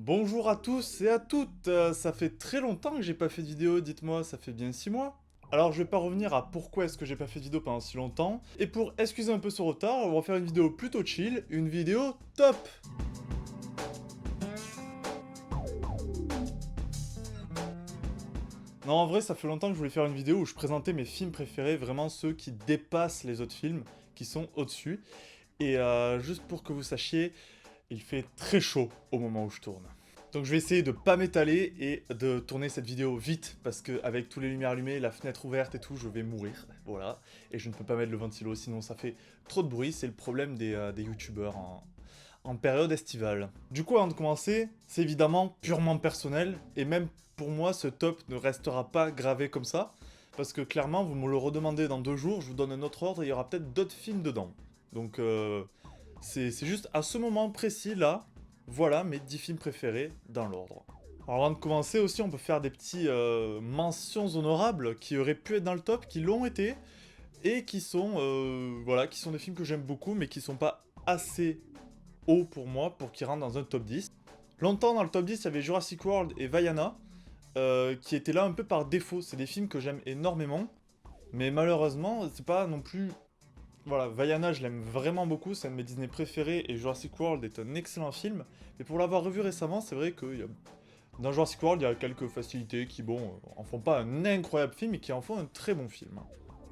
Bonjour à tous et à toutes, ça fait très longtemps que j'ai pas fait de vidéo, dites-moi, ça fait bien 6 mois. Alors je vais pas revenir à pourquoi est-ce que j'ai pas fait de vidéo pendant si longtemps, et pour excuser un peu ce retard, on va faire une vidéo plutôt chill, une vidéo top. Non, en vrai, ça fait longtemps que je voulais faire une vidéo où je présentais mes films préférés, vraiment ceux qui dépassent les autres films, qui sont au-dessus. Et juste pour que vous sachiez, il fait très chaud au moment où je tourne. Donc je vais essayer de pas m'étaler et de tourner cette vidéo vite, parce que avec tous les lumières allumées, la fenêtre ouverte et tout, je vais mourir, voilà. Et je ne peux pas mettre le ventilo, sinon ça fait trop de bruit, c'est le problème des youtubeurs en période estivale. Du coup, avant de commencer, c'est évidemment purement personnel, et même pour moi, ce top ne restera pas gravé comme ça, parce que clairement, vous me le redemandez dans 2 jours, je vous donne un autre ordre, et il y aura peut-être d'autres films dedans. Donc c'est juste à ce moment précis là, voilà mes 10 films préférés dans l'ordre. Alors avant de commencer aussi, on peut faire des petits mentions honorables qui auraient pu être dans le top, qui l'ont été, et qui sont, voilà, qui sont des films que j'aime beaucoup, mais qui sont pas assez haut pour moi pour qu'ils rentrent dans un top 10. Longtemps dans le top 10, il y avait Jurassic World et Vaiana, qui étaient là un peu par défaut. C'est des films que j'aime énormément, mais malheureusement, c'est pas non plus... Voilà, Vaiana, je l'aime vraiment beaucoup, c'est un de mes Disney préférés, et Jurassic World est un excellent film. Mais pour l'avoir revu récemment, c'est vrai que dans Jurassic World, il y a quelques facilités qui, bon, en font pas un incroyable film, mais qui en font un très bon film.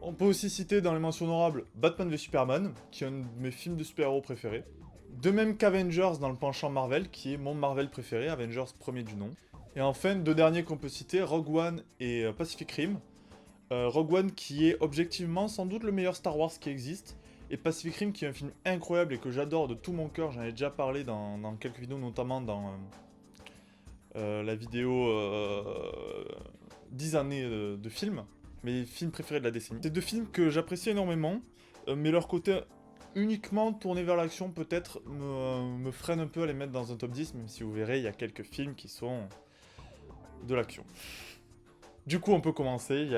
On peut aussi citer dans les mentions honorables Batman v Superman, qui est un de mes films de super-héros préférés. De même qu'Avengers dans le penchant Marvel, qui est mon Marvel préféré, Avengers premier du nom. Et enfin, deux derniers qu'on peut citer, Rogue One et Pacific Rim. Rogue One qui est objectivement sans doute le meilleur Star Wars qui existe, et Pacific Rim qui est un film incroyable et que j'adore de tout mon cœur, j'en ai déjà parlé dans quelques vidéos, notamment dans la vidéo 10 années de films, mes films préférés de la décennie. C'est deux films que j'apprécie énormément, mais leur côté uniquement tourné vers l'action peut-être me freine un peu à les mettre dans un top 10, même si vous verrez, il y a quelques films qui sont de l'action. Du coup, on peut commencer, il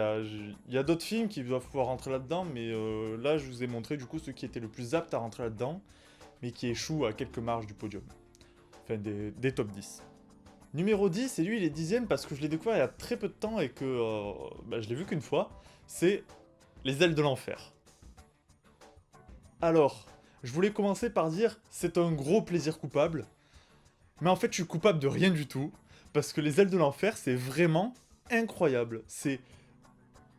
y a d'autres films qui doivent pouvoir rentrer là-dedans, mais là, je vous ai montré du coup ceux qui étaient le plus aptes à rentrer là-dedans, mais qui échouent à quelques marges du podium. Enfin, des top 10. Numéro 10, et lui, il est 10ème parce que je l'ai découvert il y a très peu de temps et que je l'ai vu qu'une fois, c'est Les Ailes de l'Enfer. Alors, je voulais commencer par dire, c'est un gros plaisir coupable, mais en fait, je suis coupable de rien du tout, parce que Les Ailes de l'Enfer, c'est vraiment incroyable. C'est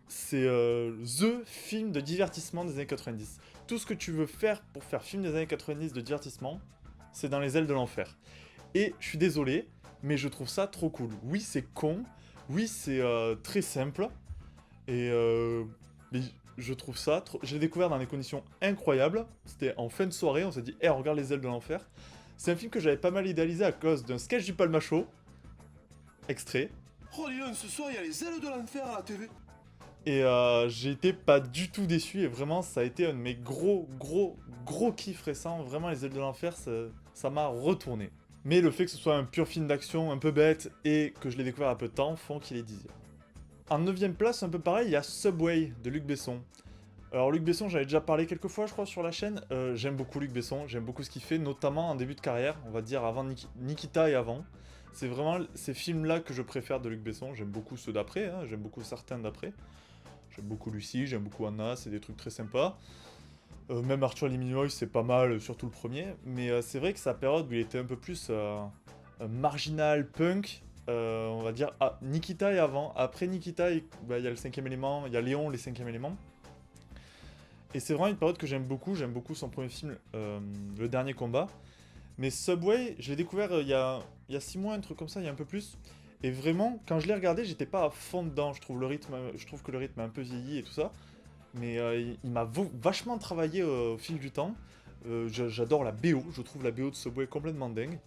THE film de divertissement des années 90. Tout ce que tu veux faire pour faire film des années 90 de divertissement, c'est dans Les Ailes de l'Enfer. Et je suis désolé, mais je trouve ça trop cool. Oui, c'est con, oui, c'est très simple, et mais je trouve ça... Je l'ai découvert dans des conditions incroyables, c'était en fin de soirée, on s'est dit, hey, regarde Les Ailes de l'Enfer. C'est un film que j'avais pas mal idéalisé à cause d'un sketch du Palmacho, extrait, Oh dis donc, ce soir il y a les ailes de l'enfer à la TV. et j'ai été pas du tout déçu, et vraiment, ça a été un de mes gros kiffs récents. Vraiment, Les Ailes de l'Enfer, ça m'a retourné. Mais le fait que ce soit un pur film d'action un peu bête, et que je l'ai découvert à peu de temps, font qu'il est 10ème. En 9ème place, un peu pareil, il y a Subway, de Luc Besson. Alors Luc Besson, j'avais déjà parlé quelques fois, je crois, sur la chaîne. J'aime beaucoup Luc Besson, j'aime beaucoup ce qu'il fait, notamment en début de carrière, on va dire avant Nikita et avant. C'est vraiment ces films-là que je préfère de Luc Besson. J'aime beaucoup ceux d'après, hein, j'aime beaucoup certains d'après. J'aime beaucoup Lucie, j'aime beaucoup Anna, c'est des trucs très sympas. Même Arthur Lee c'est pas mal, surtout le premier. Mais c'est vrai que sa période où il était un peu plus marginal, punk, on va dire Nikita et avant. Après Nikita, il y a le cinquième élément, il y a Léon, les cinquième éléments. Et c'est vraiment une période que j'aime beaucoup son premier film, Le Dernier Combat. Mais Subway, je l'ai découvert il y a 6 mois, un truc comme ça, il y a un peu plus. Et vraiment, quand je l'ai regardé, j'étais pas à fond dedans. Je trouve que le rythme a un peu vieilli et tout ça. Mais il m'a vachement travaillé au fil du temps. J'adore la BO, je trouve la BO de Subway complètement dingue.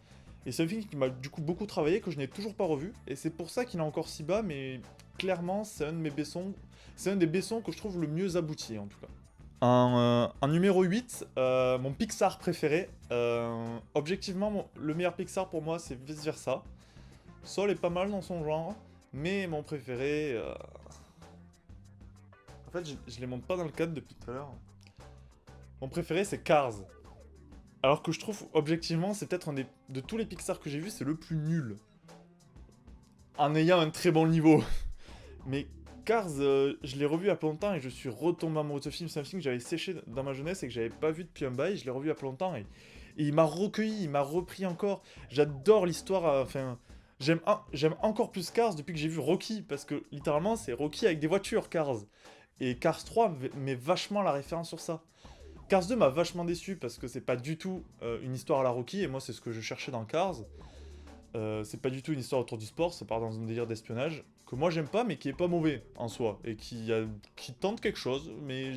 Et c'est un film qui m'a du coup beaucoup travaillé, que je n'ai toujours pas revu. Et c'est pour ça qu'il est encore si bas, mais clairement, c'est un de mes Bessons. C'est un des Bessons que je trouve le mieux abouti en tout cas. En numéro 8, mon Pixar préféré. Objectivement, le meilleur Pixar pour moi, c'est Vice Versa. Sol est pas mal dans son genre, mais mon préféré... En fait, je les monte pas dans le cadre depuis tout à l'heure. Mon préféré, c'est Cars. Alors que je trouve, objectivement, c'est peut-être de tous les Pixar que j'ai vus, c'est le plus nul. En ayant un très bon niveau. Mais Cars, je l'ai revu il y a pas longtemps et je suis retombé amoureux de ce film. C'est un film que j'avais séché dans ma jeunesse et que j'avais pas vu depuis un bail. Je l'ai revu il y a pas longtemps et il m'a recueilli, il m'a repris encore. J'adore l'histoire, enfin... j'aime encore plus Cars depuis que j'ai vu Rocky, parce que littéralement c'est Rocky avec des voitures, Cars. Et Cars 3 met vachement la référence sur ça. Cars 2 m'a vachement déçu parce que c'est pas du tout une histoire à la Rocky, et moi c'est ce que je cherchais dans Cars. C'est pas du tout une histoire autour du sport, ça part dans un délire d'espionnage, que moi j'aime pas mais qui est pas mauvais en soi, et qui tente quelque chose, mais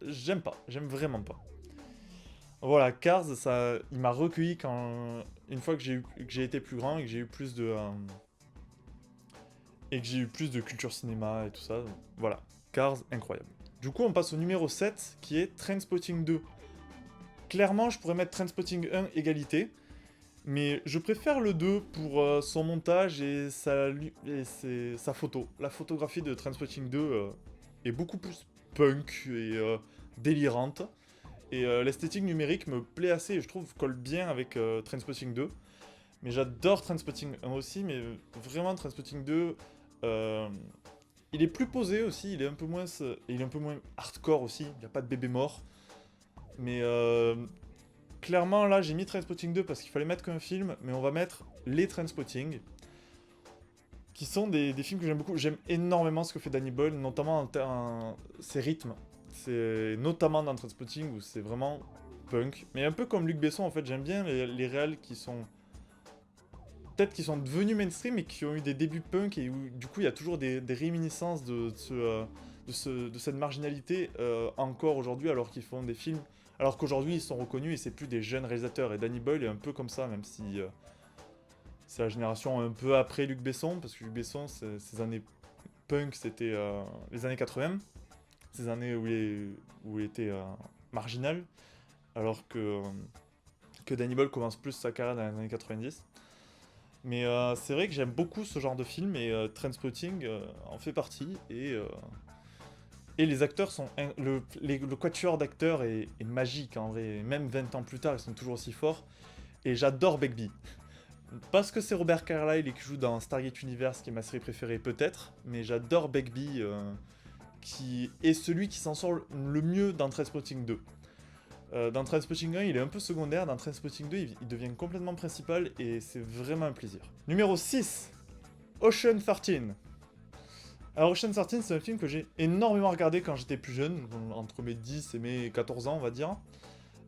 j'aime pas, j'aime vraiment pas. Voilà, Cars, ça, il m'a recueilli une fois que j'ai été plus grand et que j'ai eu plus de culture cinéma et tout ça. Voilà, Cars, incroyable. Du coup, on passe au numéro 7, qui est Trainspotting 2. Clairement, je pourrais mettre Trainspotting 1 égalité, mais je préfère le 2 pour son montage et sa photo. La photographie de Trainspotting 2 est beaucoup plus punk et délirante. Et l'esthétique numérique me plaît assez et je trouve colle bien avec Trainspotting 2. Mais j'adore Trainspotting 1 aussi, mais vraiment Trainspotting 2, il est plus posé aussi, il est un peu moins hardcore aussi, il n'y a pas de bébé mort. Mais clairement là j'ai mis Trainspotting 2 parce qu'il fallait mettre qu'un film, mais on va mettre les Trainspotting, qui sont des films que j'aime beaucoup. J'aime énormément ce que fait Danny Boyle, notamment ses rythmes. C'est notamment dans Trainspotting où c'est vraiment punk. Mais un peu comme Luc Besson en fait, j'aime bien les réals qui sont... Peut-être qui sont devenus mainstream et qui ont eu des débuts punk et où du coup il y a toujours des réminiscences de cette marginalité encore aujourd'hui alors qu'ils font des films. Alors qu'aujourd'hui ils sont reconnus et c'est plus des jeunes réalisateurs. Et Danny Boyle est un peu comme ça, même si c'est la génération un peu après Luc Besson, parce que Luc Besson, ses années punk, c'était les années 80, ces années où il était marginal, alors que Danny Boyle commence plus sa carrière dans les années 90. Mais c'est vrai que j'aime beaucoup ce genre de film et Trainspotting en fait partie. Et les acteurs sont... le quatuor d'acteurs est magique en vrai. Même 20 ans plus tard, ils sont toujours aussi forts. Et j'adore Begbie. Parce que c'est Robert Carlyle et qui joue dans Stargate Universe, qui est ma série préférée peut-être. Mais j'adore Begbie, qui est celui qui s'en sort le mieux dans Trainspotting 2. Dans Trainspotting 1, il est un peu secondaire, dans Trainspotting 2, il devient complètement principal et c'est vraiment un plaisir. Numéro 6, Ocean 13. Alors Ocean 13, c'est un film que j'ai énormément regardé quand j'étais plus jeune, entre mes 10 et mes 14 ans on va dire.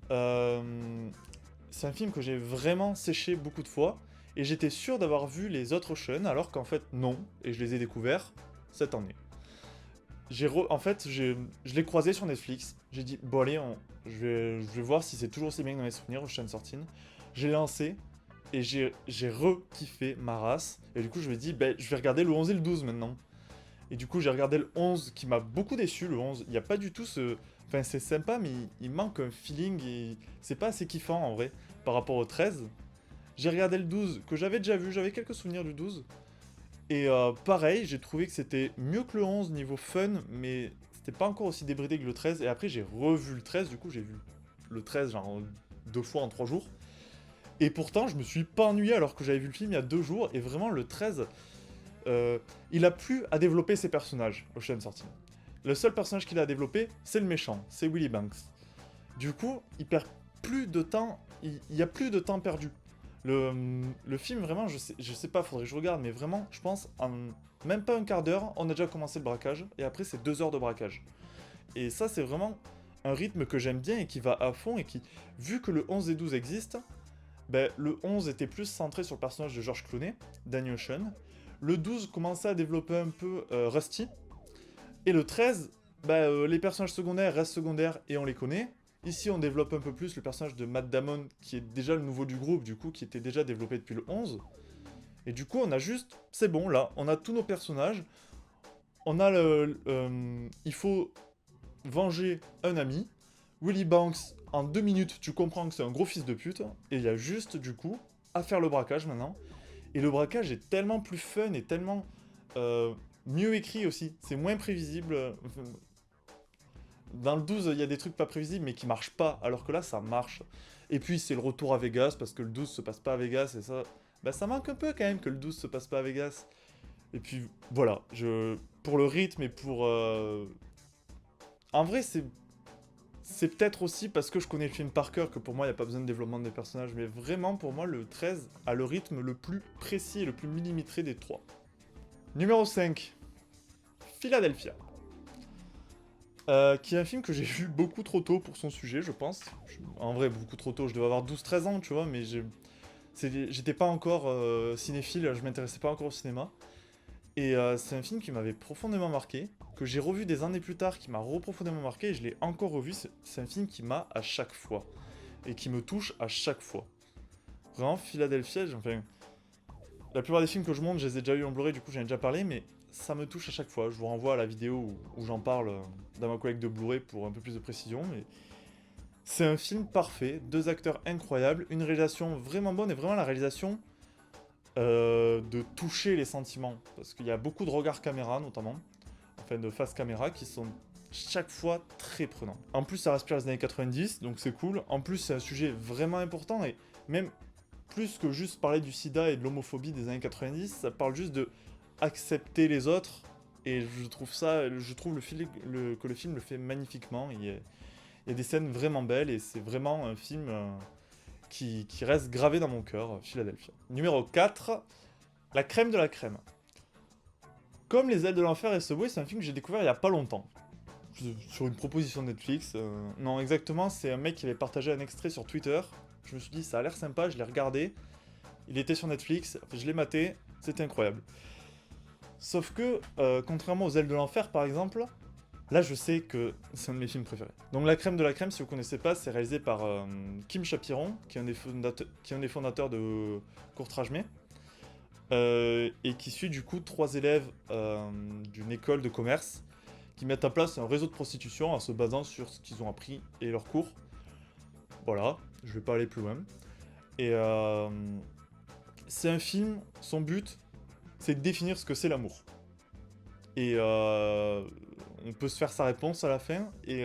C'est un film que j'ai vraiment séché beaucoup de fois, et j'étais sûr d'avoir vu les autres Ocean, alors qu'en fait non, et je les ai découverts cette année. En fait, je l'ai croisé sur Netflix. J'ai dit, bon allez, je vais voir si c'est toujours aussi bien que dans mes souvenirs, Ocean 13. J'ai lancé et j'ai re-kiffé ma race. Et du coup, je me dis, ben, je vais regarder le 11 et le 12 maintenant. Et du coup, j'ai regardé le 11 qui m'a beaucoup déçu. Le 11, il n'y a pas du tout ce... Enfin, c'est sympa, mais il manque un feeling et c'est pas assez kiffant en vrai par rapport au 13. J'ai regardé le 12 que j'avais déjà vu, j'avais quelques souvenirs du 12. Et pareil, j'ai trouvé que c'était mieux que le 11 niveau fun, mais c'était pas encore aussi débridé que le 13. Et après, j'ai revu le 13, du coup, j'ai vu le 13 genre 2 fois en 3 jours. Et pourtant, je me suis pas ennuyé alors que j'avais vu le film il y a 2 jours. Et vraiment, le 13, il a plus à développer ses personnages, Ocean 13. Le seul personnage qu'il a développé, c'est le méchant, c'est Willy Banks. Du coup, il perd plus de temps, il y a plus de temps perdu. Le film, vraiment, je sais pas, faudrait que je regarde, mais vraiment, je pense, en même pas un quart d'heure, on a déjà commencé le braquage, et après, c'est 2 heures de braquage. Et ça, c'est vraiment un rythme que j'aime bien et qui va à fond, et qui, vu que le 11 et 12 existent, ben, le 11 était plus centré sur le personnage de George Clooney, Danny Ocean. Le 12 commençait à développer un peu Rusty. Et le 13, ben, les personnages secondaires restent secondaires et on les connaît. Ici, on développe un peu plus le personnage de Matt Damon, qui est déjà le nouveau du groupe, du coup, qui était déjà développé depuis le 11. Et du coup, on a juste... C'est bon, là, on a tous nos personnages. On a il faut venger un ami. Willy Banks, en 2 minutes, tu comprends que c'est un gros fils de pute. Et il y a juste, du coup, à faire le braquage maintenant. Et le braquage est tellement plus fun et tellement mieux écrit aussi. C'est moins prévisible. Dans le 12, il y a des trucs pas prévisibles, mais qui marchent pas, alors que là, ça marche. Et puis, c'est le retour à Vegas, parce que le 12 se passe pas à Vegas, et ça... Bah, ça manque un peu, quand même, que le 12 se passe pas à Vegas. Et puis, voilà, pour le rythme et pour... En vrai, c'est peut-être aussi parce que je connais le film par cœur que pour moi, il n'y a pas besoin de développement des personnages. Mais vraiment, pour moi, le 13 a le rythme le plus précis et le plus millimétré des trois. Numéro 5. Philadelphia. Qui est un film que j'ai vu beaucoup trop tôt pour son sujet, je pense. En vrai, beaucoup trop tôt. Je devais avoir 12-13 ans, tu vois, mais j'étais pas encore cinéphile, je m'intéressais pas encore au cinéma. Et c'est un film qui m'avait profondément marqué, que j'ai revu des années plus tard, qui m'a profondément marqué, et je l'ai encore revu. C'est un film qui m'a à chaque fois, et qui me touche à chaque fois. Vraiment, Philadelphia, enfin... La plupart des films que je monte, je les ai déjà eu en Blu-ray, du coup j'en ai déjà parlé, mais ça me touche à chaque fois. Je vous renvoie à la vidéo où j'en parle dans ma collègue de Blu-ray pour un peu plus de précision, mais... C'est un film parfait, deux acteurs incroyables, une réalisation vraiment bonne, et vraiment la réalisation... de toucher les sentiments, parce qu'il y a beaucoup de regards caméra notamment, enfin de face caméra, qui sont chaque fois très prenants. En plus ça respire les années 90, donc c'est cool. En plus c'est un sujet vraiment important, et même plus que juste parler du sida et de l'homophobie des années 90, ça parle juste de accepter les autres, et je trouve que le film le fait magnifiquement. Il y a des scènes vraiment belles, et c'est vraiment un film... qui reste gravé dans mon cœur, Philadelphia. Numéro 4, La crème de la crème. Comme Les ailes de l'enfer et Subway, c'est un film que j'ai découvert il y a pas longtemps. Sur une proposition de Netflix. Non, exactement, c'est un mec qui avait partagé un extrait sur Twitter. Je me suis dit, ça a l'air sympa, je l'ai regardé. Il était sur Netflix, je l'ai maté, c'était incroyable. Sauf que, contrairement aux ailes de l'enfer par exemple, là, je sais que c'est un de mes films préférés. Donc, La crème de la crème, si vous connaissez pas, c'est réalisé par Kim Chapiron, qui est un des fondateurs de Courtrage-Mets, et qui suit du coup 3 élèves d'une école de commerce qui mettent en place un réseau de prostitution en se basant sur ce qu'ils ont appris et leurs cours. Voilà, je vais pas aller plus loin. Et c'est un film, son but, c'est de définir ce que c'est l'amour. Et on peut se faire sa réponse à la fin, et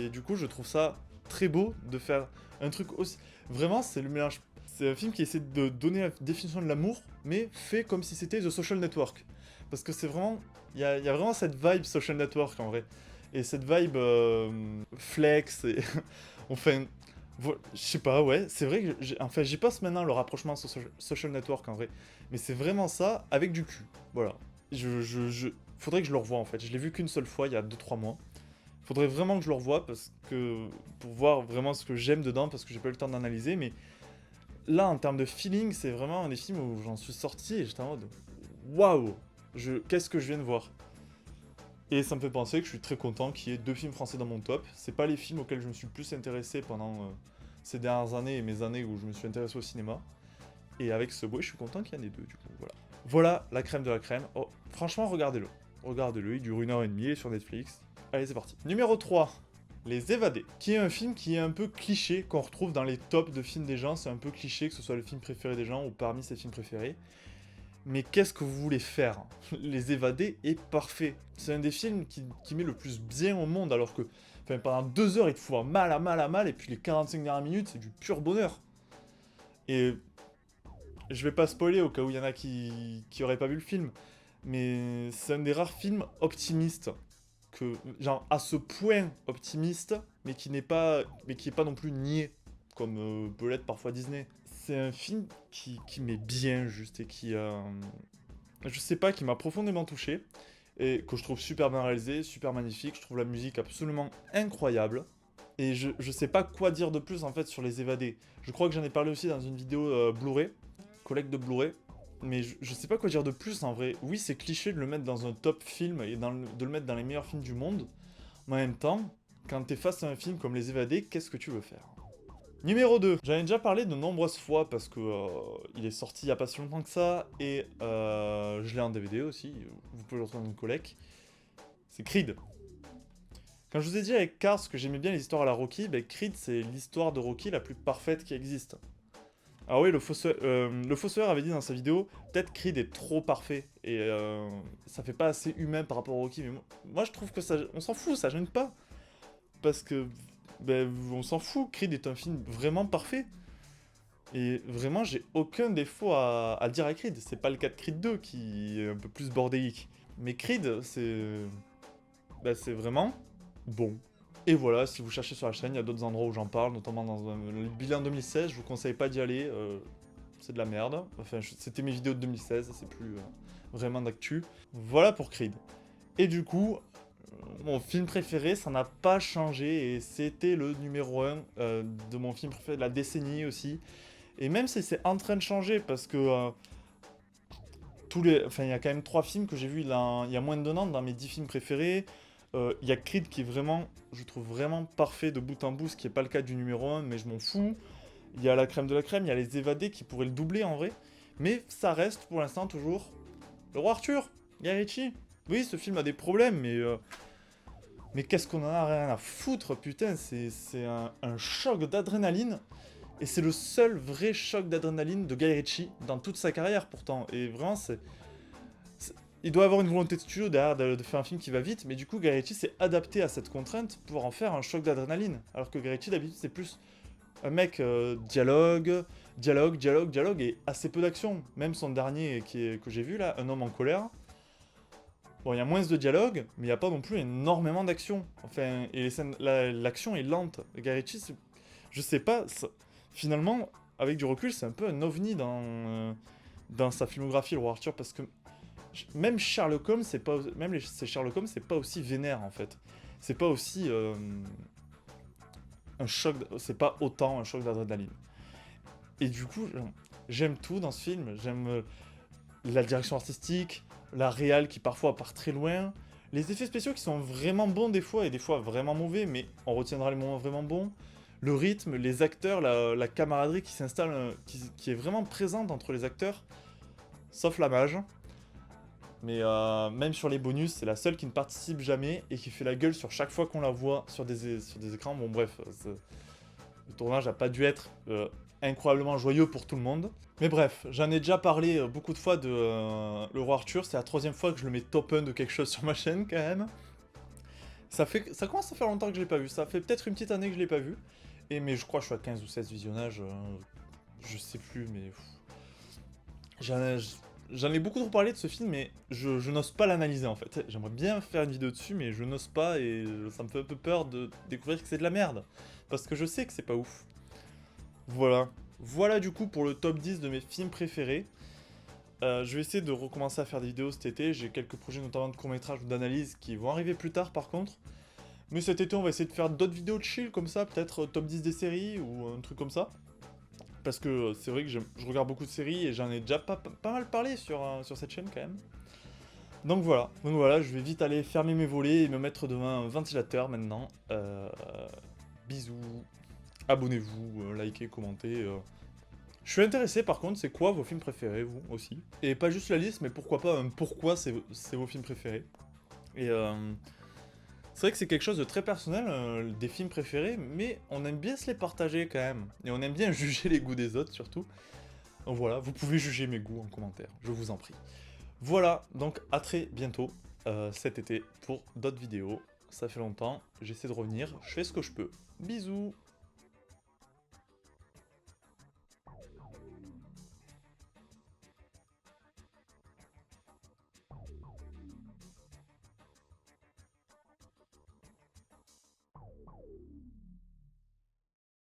du coup je trouve ça très beau de faire un truc aussi... Vraiment, c'est le mélange... C'est un film qui essaie de donner la définition de l'amour, mais fait comme si c'était The Social Network. Parce que c'est vraiment... Il y a vraiment cette vibe Social Network en vrai. Et cette vibe flex, et... enfin... Je sais pas, ouais, c'est vrai que enfin, j'y passe maintenant le rapprochement Social Network en vrai. Mais c'est vraiment ça, avec du cul. Voilà. Faudrait que je le revoie en fait. Je l'ai vu qu'une seule fois il y a 2-3 mois. Faudrait vraiment que je le revoie parce que pour voir vraiment ce que j'aime dedans, parce que j'ai pas eu le temps d'analyser. Mais là, en termes de feeling, c'est vraiment un des films où j'en suis sorti et j'étais en mode waouh, qu'est-ce que je viens de voir. Et ça me fait penser que je suis très content qu'il y ait 2 films français dans mon top. C'est pas les films auxquels je me suis le plus intéressé pendant ces dernières années et mes années où je me suis intéressé au cinéma. Et avec ce boy, je suis content qu'il y en ait 2 du coup. Voilà. Voilà la crème de la crème. Oh, franchement, regardez-le. Regardez-le, il dure 1h30, il est sur Netflix. Allez, c'est parti. Numéro 3, Les Évadés, qui est un film qui est un peu cliché, qu'on retrouve dans les tops de films des gens. C'est un peu cliché que ce soit le film préféré des gens ou parmi ses films préférés. Mais qu'est-ce que vous voulez faire? Les Évadés est parfait. C'est un des films qui met le plus bien au monde, alors que enfin, pendant 2 heures, il te fout un mal à mal à mal, et puis les 45 dernières minutes, c'est du pur bonheur. Et je vais pas spoiler au cas où il y en a qui auraient pas vu le film, mais c'est un des rares films optimistes, genre à ce point optimiste, mais qui est pas non plus niais, comme peut l'être parfois Disney. C'est un film qui met bien juste, et je sais pas, qui m'a profondément touché, et que je trouve super bien réalisé, super magnifique. Je trouve la musique absolument incroyable. Et je sais pas quoi dire de plus en fait sur Les Évadés. Je crois que j'en ai parlé aussi dans une vidéo Blu-ray, collecte de Blu-ray. Mais je sais pas quoi dire de plus en vrai. Oui, c'est cliché de le mettre dans un top film et de le mettre dans les meilleurs films du monde. Mais en même temps, quand t'es face à un film comme Les Évadés, qu'est-ce que tu veux faire? Numéro 2. J'en ai déjà parlé de nombreuses fois parce que il est sorti il y a pas si longtemps que ça. Et je l'ai en DVD aussi. Vous pouvez le retrouver dans une collecte. C'est Creed. Quand je vous ai dit avec Cars que j'aimais bien les histoires à la Rocky, ben Creed c'est l'histoire de Rocky la plus parfaite qui existe. Ah oui, le fossoyeur avait dit dans sa vidéo, peut-être Creed est trop parfait, et ça fait pas assez humain par rapport au Rocky, mais moi je trouve que ça, on s'en fout, ça gêne pas, parce que, ben, on s'en fout, Creed est un film vraiment parfait, et vraiment j'ai aucun défaut à dire à Creed, c'est pas le cas de Creed 2 qui est un peu plus bordélique, mais Creed, c'est vraiment bon. Et voilà, si vous cherchez sur la chaîne, il y a d'autres endroits où j'en parle, notamment dans le bilan 2016, je vous conseille pas d'y aller, c'est de la merde. Enfin, c'était mes vidéos de 2016, c'est plus vraiment d'actu. Voilà pour Creed. Et du coup, mon film préféré, ça n'a pas changé, et c'était le numéro 1 de mon film préféré de la décennie aussi. Et même si c'est en train de changer, parce que il y a quand même 3 films que j'ai vus il y a moins de 1 an dans mes 10 films préférés. Il y a Creed qui est vraiment, je trouve vraiment parfait de bout en bout, ce qui n'est pas le cas du numéro 1, mais je m'en fous. Il y a la crème de la crème, il y a les évadés qui pourraient le doubler en vrai. Mais ça reste pour l'instant toujours le roi Arthur, Guy Ritchie. Oui, ce film a des problèmes, mais qu'est-ce qu'on en a rien à foutre, putain, c'est un choc d'adrénaline. Et c'est le seul vrai choc d'adrénaline de Guy Ritchie dans toute sa carrière pourtant. Et vraiment, il doit avoir une volonté de studio derrière de faire un film qui va vite, mais du coup, Guy Ritchie s'est adapté à cette contrainte pour en faire un choc d'adrénaline. Alors que Guy Ritchie, d'habitude, c'est plus un mec dialogue, et assez peu d'action. Même son dernier que j'ai vu là, Un homme en colère. Bon, il y a moins de dialogue, mais il n'y a pas non plus énormément d'action. Enfin, et l'action est lente. Guy Ritchie, je sais pas, finalement, avec du recul, c'est un peu un ovni dans sa filmographie, le roi Arthur, parce que même Sherlock Holmes, c'est Sherlock Holmes, c'est pas aussi vénère en fait. C'est pas aussi un choc, c'est pas autant un choc d'adrénaline. Et du coup, j'aime tout dans ce film. J'aime la direction artistique, la réal qui parfois part très loin, les effets spéciaux qui sont vraiment bons des fois et des fois vraiment mauvais, mais on retiendra les moments vraiment bons. Le rythme, les acteurs, la camaraderie qui s'installe, qui est vraiment présente entre les acteurs, sauf la mage. Mais même sur les bonus, c'est la seule qui ne participe jamais et qui fait la gueule sur chaque fois qu'on la voit sur des écrans. Bon bref, le tournage n'a pas dû être incroyablement joyeux pour tout le monde. Mais bref, j'en ai déjà parlé beaucoup de fois de Le Roi Arthur, c'est la 3e fois que je le mets top 1 de quelque chose sur ma chaîne quand même. Ça commence à faire longtemps que je l'ai pas vu, ça fait peut-être une petite année que je l'ai pas vu. Mais je crois que je suis à 15 ou 16 visionnages, je sais plus, mais... J'en ai beaucoup trop parlé de ce film, mais je n'ose pas l'analyser en fait. J'aimerais bien faire une vidéo dessus, mais je n'ose pas et ça me fait un peu peur de découvrir que c'est de la merde. Parce que je sais que c'est pas ouf. Voilà. Voilà du coup pour le top 10 de mes films préférés. Je vais essayer de recommencer à faire des vidéos cet été. J'ai quelques projets notamment de court-métrage ou d'analyse qui vont arriver plus tard par contre. Mais cet été on va essayer de faire d'autres vidéos de chill comme ça, peut-être top 10 des séries ou un truc comme ça. Parce que c'est vrai que je regarde beaucoup de séries et j'en ai déjà pas mal parlé sur cette chaîne quand même. Donc voilà, je vais vite aller fermer mes volets et me mettre devant un ventilateur maintenant. Bisous, abonnez-vous, likez, commentez. Je suis intéressé par contre, c'est quoi vos films préférés, vous aussi? Et pas juste la liste, mais pourquoi pas pourquoi c'est vos films préférés. Et c'est vrai que c'est quelque chose de très personnel, des films préférés, mais on aime bien se les partager quand même. Et on aime bien juger les goûts des autres surtout. Donc voilà, vous pouvez juger mes goûts en commentaire, je vous en prie. Voilà, donc à très bientôt cet été pour d'autres vidéos. Ça fait longtemps, j'essaie de revenir, je fais ce que je peux. Bisous!